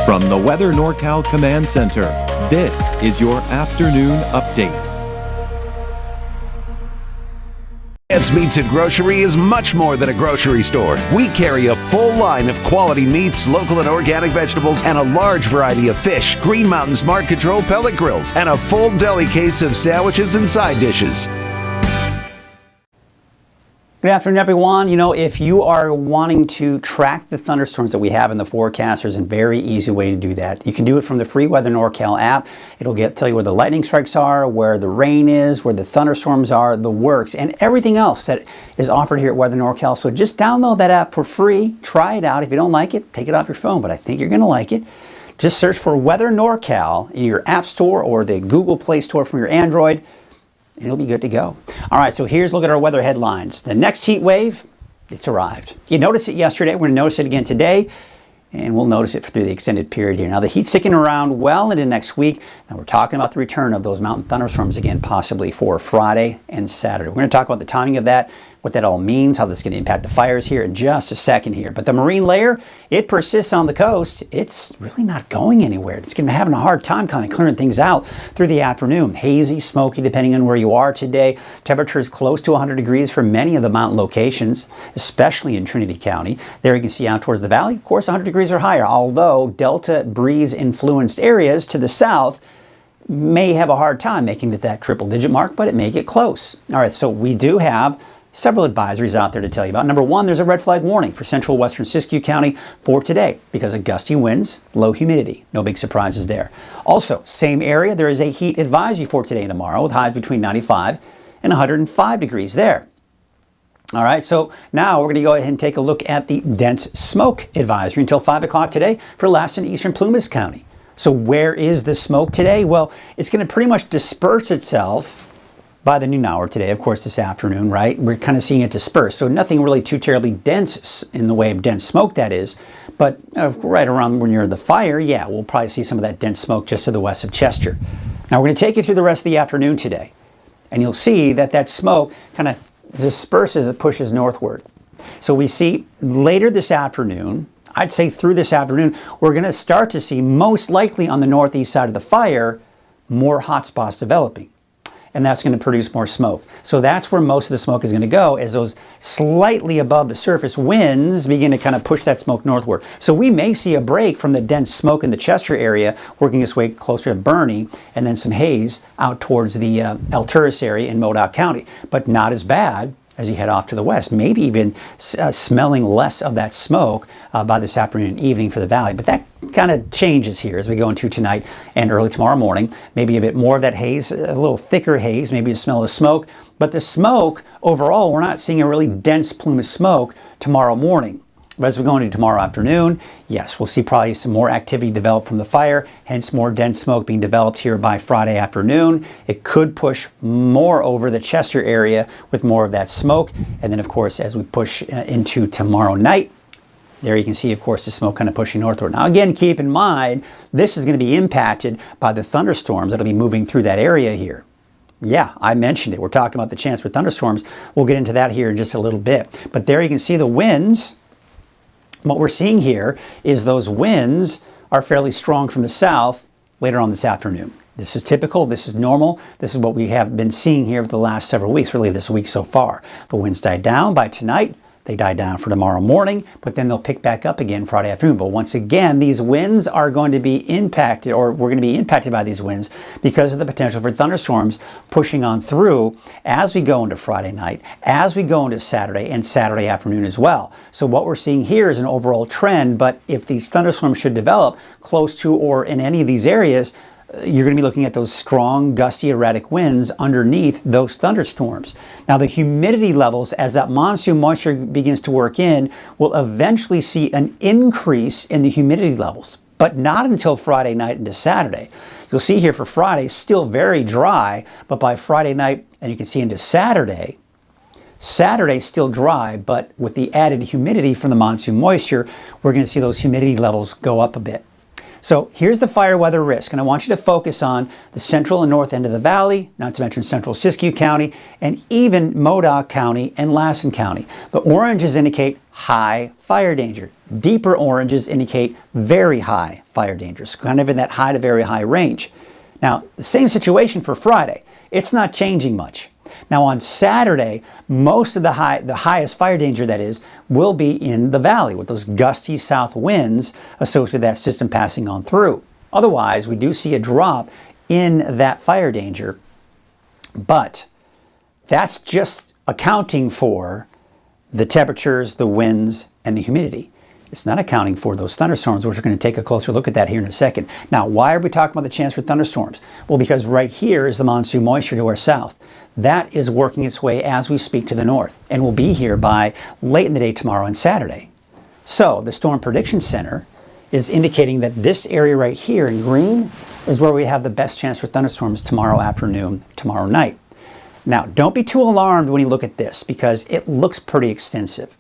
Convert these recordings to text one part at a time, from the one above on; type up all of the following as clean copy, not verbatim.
From the Weather NorCal Command Center, this is your afternoon update. Ants Meats and Grocery is much more than a grocery store. We carry a full line of quality meats, local and organic vegetables, and a large variety of fish, Green Mountain Smart Control pellet grills, and a full deli case of sandwiches and side dishes. Good afternoon, everyone. You know, if you are wanting to track the thunderstorms that we have in the forecast, there's a very easy way to do that. You can do it from the free Weather NorCal app. It'll tell you where the lightning strikes are, where the rain is, where the thunderstorms are, the works, and everything else that is offered here at Weather NorCal. So just download that app for free. Try it out. If you don't like it, take it off your phone, but I think you're going to like it. Just search for Weather NorCal in your App Store or the Google Play Store from your Android, and it'll be good to go. All right, so here's a look at our weather headlines. The next heat wave, it's arrived. You noticed it yesterday. We're going to notice it again today, and we'll notice it through the extended period here. Now, the heat's sticking around well into next week. Now, we're talking about the return of those mountain thunderstorms again, possibly for Friday and Saturday. We're going to talk about the timing of that, what that all means, how this is going to impact the fires here in just a second here. But the marine layer, it persists on the coast. It's really not going anywhere. It's going to be having a hard time kind of clearing things out through the afternoon. Hazy, smoky, depending on where you are today. Temperatures close to 100 degrees for many of the mountain locations, especially in Trinity County. There you can see out towards the valley, of course, 100 degrees or higher, although delta breeze influenced areas to the south may have a hard time making it that triple digit mark, but it may get close. All right, so we do have several advisories out there to tell you about. Number one, there's a red flag warning for central western Siskiyou County for today because of gusty winds, low humidity. No big surprises there. Also, same area, there is a heat advisory for today and tomorrow with highs between 95 and 105 degrees there. All right, so now we're going to go ahead and take a look at the dense smoke advisory until 5 o'clock today for last in eastern Plumas County. So where is the smoke today? Well, it's going to pretty much disperse itself by the noon hour today, of course, this afternoon, right? We're kind of seeing it disperse. So nothing really too terribly dense in the way of dense smoke, that is. But right around when you're the fire, yeah, we'll probably see some of that dense smoke just to the west of Chester. Now we're going to take you through the rest of the afternoon today. And you'll see that that smoke kind of disperses, it pushes northward. So we see later this afternoon, I'd say through this afternoon, we're going to start to see most likely on the northeast side of the fire, more hot spots developing. And that's going to produce more smoke. So that's where most of the smoke is going to go as those slightly above the surface winds begin to kind of push that smoke northward. So we may see a break from the dense smoke in the Chester area working its way closer to Bernie and then some haze out towards the Alturas area in Modoc County, but not as bad as you head off to the west, maybe even smelling less of that smoke by this afternoon and evening for the valley. But that kind of changes here as we go into tonight and early tomorrow morning. Maybe a bit more of that haze, a little thicker haze, maybe a smell of smoke. But the smoke, overall, we're not seeing a really dense plume of smoke tomorrow morning. But as we go into tomorrow afternoon, yes, we'll see probably some more activity develop from the fire, hence more dense smoke being developed here by Friday afternoon. It could push more over the Chester area with more of that smoke. And then, of course, as we push into tomorrow night, there you can see, of course, the smoke kind of pushing northward. Now, again, keep in mind, this is going to be impacted by the thunderstorms that will be moving through that area here. Yeah, I mentioned it. We're talking about the chance for thunderstorms. We'll get into that here in just a little bit. But there you can see the winds. What we're seeing here is those winds are fairly strong from the south later on this afternoon. This is typical, this is normal, this is what we have been seeing here for the last several weeks, really this week so far. The winds died down by tonight, they die down for tomorrow morning, but then they'll pick back up again Friday afternoon. But once again, these winds are going to be impacted, or we're going to be impacted by these winds because of the potential for thunderstorms pushing on through as we go into Friday night, as we go into Saturday and Saturday afternoon as well. So what we're seeing here is an overall trend, but if these thunderstorms should develop close to or in any of these areas, you're going to be looking at those strong, gusty, erratic winds underneath those thunderstorms. Now, the humidity levels, as that monsoon moisture begins to work in, will eventually see an increase in the humidity levels, but not until Friday night into Saturday. You'll see here for Friday, still very dry, but by Friday night, and you can see into Saturday, Saturday's still dry, but with the added humidity from the monsoon moisture, we're going to see those humidity levels go up a bit. So here's the fire weather risk, and I want you to focus on the central and north end of the valley, not to mention central Siskiyou County, and even Modoc County and Lassen County. The oranges indicate high fire danger. Deeper oranges indicate very high fire danger, so kind of in that high to very high range. Now, the same situation for Friday. It's not changing much. Now on Saturday, most of the highest fire danger, that is, will be in the valley with those gusty south winds associated with that system passing on through. Otherwise, we do see a drop in that fire danger, but that's just accounting for the temperatures, the winds, and the humidity. It's not accounting for those thunderstorms, which we're going to take a closer look at that here in a second. Now, why are we talking about the chance for thunderstorms? Well, because right here is the monsoon moisture to our south. That is working its way as we speak to the north and will be here by late in the day tomorrow and Saturday. So the Storm Prediction Center is indicating that this area right here in green is where we have the best chance for thunderstorms tomorrow afternoon, tomorrow night. Now, don't be too alarmed when you look at this because it looks pretty extensive.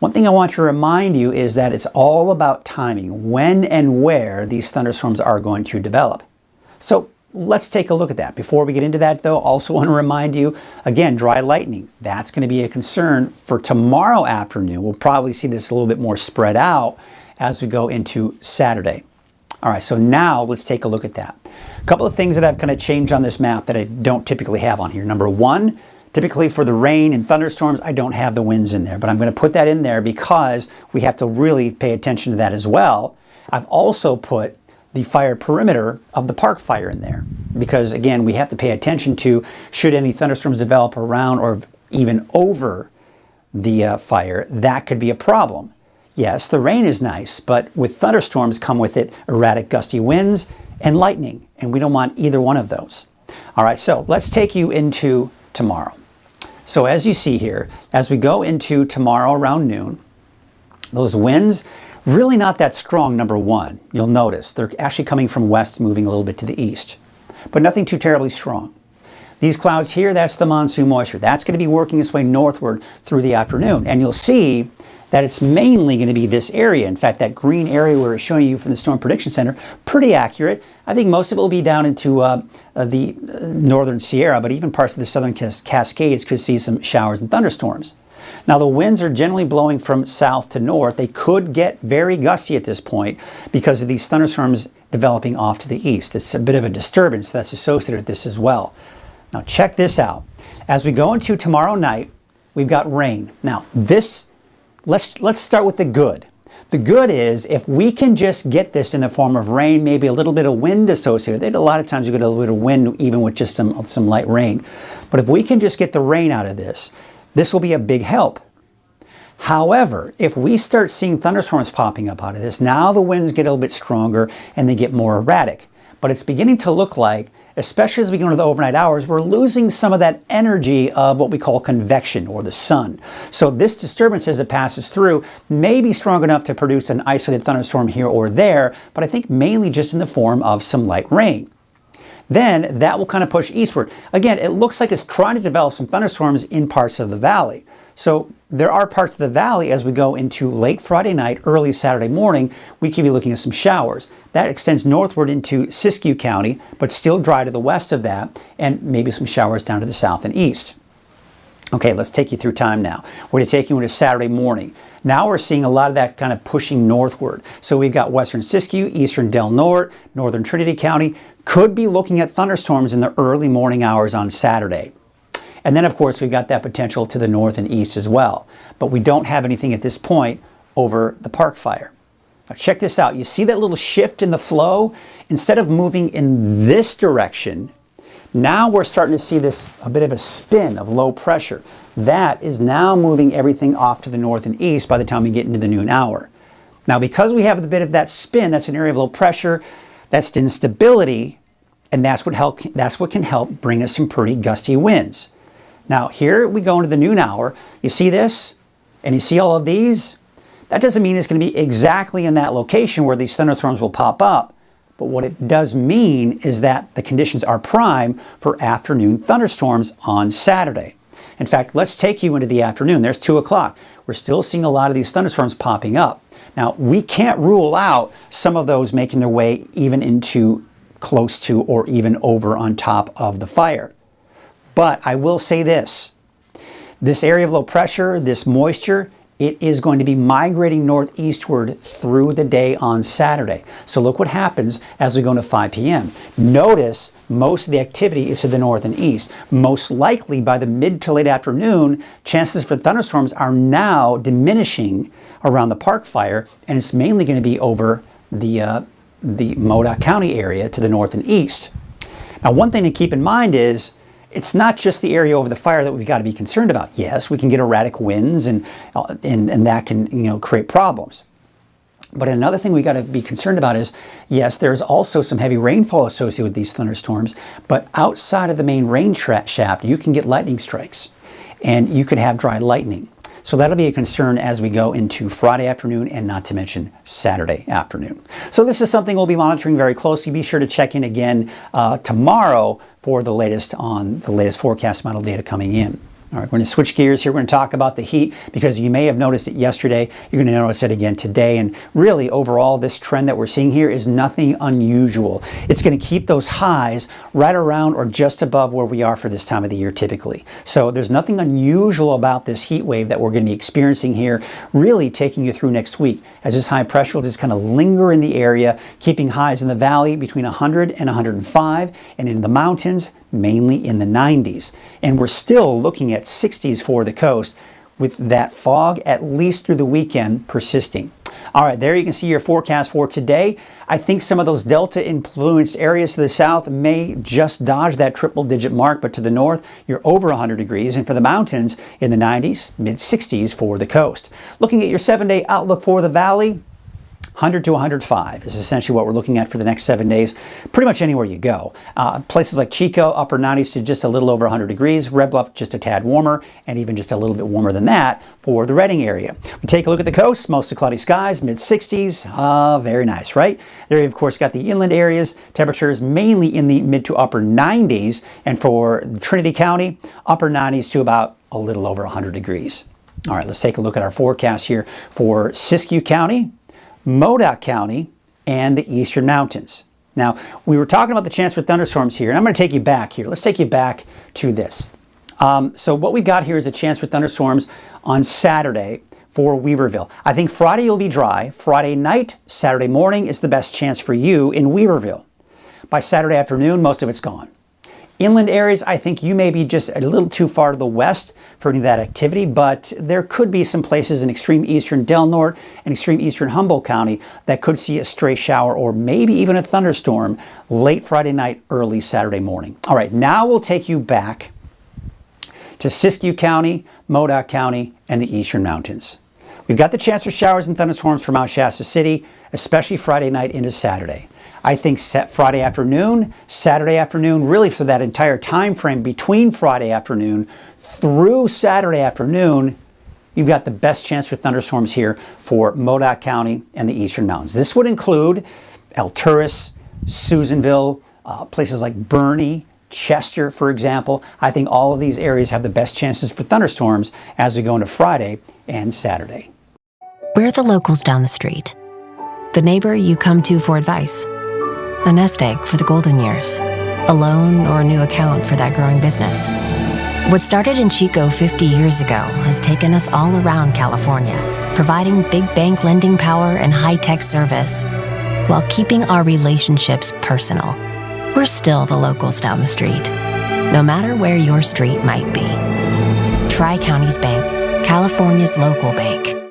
One thing I want to remind you is that it's all about timing, when and where these thunderstorms are going to develop. So let's take a look at that. Before we get into that though, also want to remind you, again, dry lightning. That's going to be a concern for tomorrow afternoon. We'll probably see this a little bit more spread out as we go into Saturday. All right, so now let's take a look at that. A couple of things that I've kind of changed on this map that I don't typically have on here. Number one, typically for the rain and thunderstorms, I don't have the winds in there, but I'm going to put that in there because we have to really pay attention to that as well. I've also put the fire perimeter of the park fire in there because, again, we have to pay attention to should any thunderstorms develop around or even over the fire, that could be a problem. Yes, the rain is nice, but with thunderstorms come with it erratic gusty winds and lightning, and we don't want either one of those. All right, so let's take you into tomorrow. So as you see here, as we go into tomorrow around noon, those winds really not that strong, number one. You'll notice they're actually coming from west, moving a little bit to the east, but nothing too terribly strong. These clouds here, that's the monsoon moisture. That's going to be working its way northward through the afternoon, and you'll see that it's mainly going to be this area. In fact, that green area we're showing you from the Storm Prediction Center, pretty accurate. I think most of it will be down into the northern Sierra, but even parts of the southern Cascades could see some showers and thunderstorms. Now, the winds are generally blowing from south to north. They could get very gusty at this point because of these thunderstorms developing off to the east. It's a bit of a disturbance that's associated with this as well. Now, check this out. As we go into tomorrow night, we've got rain. Now, let's start with the good. The good is if we can just get this in the form of rain, maybe a little bit of wind associated with it. A lot of times you get a little bit of wind even with just some light rain. But if we can just get the rain out of this, this will be a big help. However, if we start seeing thunderstorms popping up out of this, now the winds get a little bit stronger and they get more erratic. But it's beginning to look like, especially as we go into the overnight hours, we're losing some of that energy of what we call convection or the sun. So this disturbance as it passes through may be strong enough to produce an isolated thunderstorm here or there, but I think mainly just in the form of some light rain. Then that will kind of push eastward. Again, it looks like it's trying to develop some thunderstorms in parts of the valley. So there are parts of the valley as we go into late Friday night, early Saturday morning, we could be looking at some showers. That extends northward into Siskiyou County, but still dry to the west of that, and maybe some showers down to the south and east. Okay, let's take you through time now. We're going to take you into Saturday morning. Now we're seeing a lot of that kind of pushing northward. So we've got western Siskiyou, eastern Del Norte, northern Trinity County. Could be looking at thunderstorms in the early morning hours on Saturday. And then, of course, we've got that potential to the north and east as well. But we don't have anything at this point over the park fire. Now check this out. You see that little shift in the flow? Instead of moving in this direction, now we're starting to see this, a bit of a spin of low pressure. That is now moving everything off to the north and east by the time we get into the noon hour. Now, because we have a bit of that spin, that's an area of low pressure, that's instability, and that's what can help bring us some pretty gusty winds. Now, here we go into the noon hour. You see this? And you see all of these? That doesn't mean it's going to be exactly in that location where these thunderstorms will pop up. But what it does mean is that the conditions are prime for afternoon thunderstorms on Saturday. In fact, let's take you into the afternoon. There's 2 o'clock. We're still seeing a lot of these thunderstorms popping up. Now, we can't rule out some of those making their way even into close to or even over on top of the fire. But I will say this area of low pressure, this moisture, it is going to be migrating northeastward through the day on Saturday. So look what happens as we go into 5 p.m. Notice most of the activity is to the north and east. Most likely by the mid to late afternoon, chances for thunderstorms are now diminishing around the Park Fire, and it's mainly going to be over the Modoc County area to the north and east. Now, one thing to keep in mind is it's not just the area over the fire that we've got to be concerned about. Yes, we can get erratic winds and that can create problems. But another thing we got to be concerned about is, yes, there's also some heavy rainfall associated with these thunderstorms, but outside of the main rain shaft, you can get lightning strikes and you could have dry lightning. So that'll be a concern as we go into Friday afternoon and not to mention Saturday afternoon. So this is something we'll be monitoring very closely. Be sure to check in again tomorrow for the latest forecast model data coming in. All right, we're going to switch gears here. We're going to talk about the heat because you may have noticed it yesterday. You're going to notice it again today. And really, overall, this trend that we're seeing here is nothing unusual. It's going to keep those highs right around or just above where we are for this time of the year typically. So there's nothing unusual about this heat wave that we're going to be experiencing here, really taking you through next week as this high pressure will just kind of linger in the area, keeping highs in the valley between 100 and 105, and in the mountains, mainly in the 90s. And we're still looking at 60s for the coast with that fog at least through the weekend persisting. All right, there you can see your forecast for today. I think some of those Delta influenced areas to the south may just dodge that triple digit mark, but to the north, you're over 100 degrees. And for the mountains, in the 90s, mid 60s for the coast. Looking at your 7-day outlook for the valley, 100 to 105 is essentially what we're looking at for the next 7 days, pretty much anywhere you go. Places like Chico, upper 90s to just a little over 100 degrees, Red Bluff just a tad warmer, and even just a little bit warmer than that for the Redding area. We take a look at the coast, mostly cloudy skies, mid 60s, very nice, right? There you've of course got the inland areas, temperatures mainly in the mid to upper 90s, and for Trinity County, upper 90s to about a little over 100 degrees. All right, let's take a look at our forecast here for Siskiyou County, Modoc County, and the Eastern Mountains. Now, we were talking about the chance for thunderstorms here, and I'm going to take you back here. Let's take you back to this. So what we've got here is a chance for thunderstorms on Saturday for Weaverville. I think Friday you'll be dry. Friday night, Saturday morning is the best chance for you in Weaverville. By Saturday afternoon, most of it's gone. Inland areas, I think you may be just a little too far to the west for any of that activity, but there could be some places in extreme eastern Del Norte and extreme eastern Humboldt County that could see a stray shower or maybe even a thunderstorm late Friday night, early Saturday morning. All right, now we'll take you back to Siskiyou County, Modoc County, and the Eastern Mountains. We've got the chance for showers and thunderstorms for Mount Shasta City, especially Friday night into Saturday. I think Friday afternoon, Saturday afternoon, really for that entire time frame between Friday afternoon through Saturday afternoon, you've got the best chance for thunderstorms here for Modoc County and the Eastern Mountains. This would include Alturas, Susanville, places like Bernie, Chester, for example. I think all of these areas have the best chances for thunderstorms as we go into Friday and Saturday. We're the locals down the street. The neighbor you come to for advice. A nest egg for the golden years. A loan or a new account for that growing business. What started in Chico 50 years ago has taken us all around California, providing big bank lending power and high-tech service while keeping our relationships personal. We're still the locals down the street, no matter where your street might be. Tri-Counties Bank, California's local bank.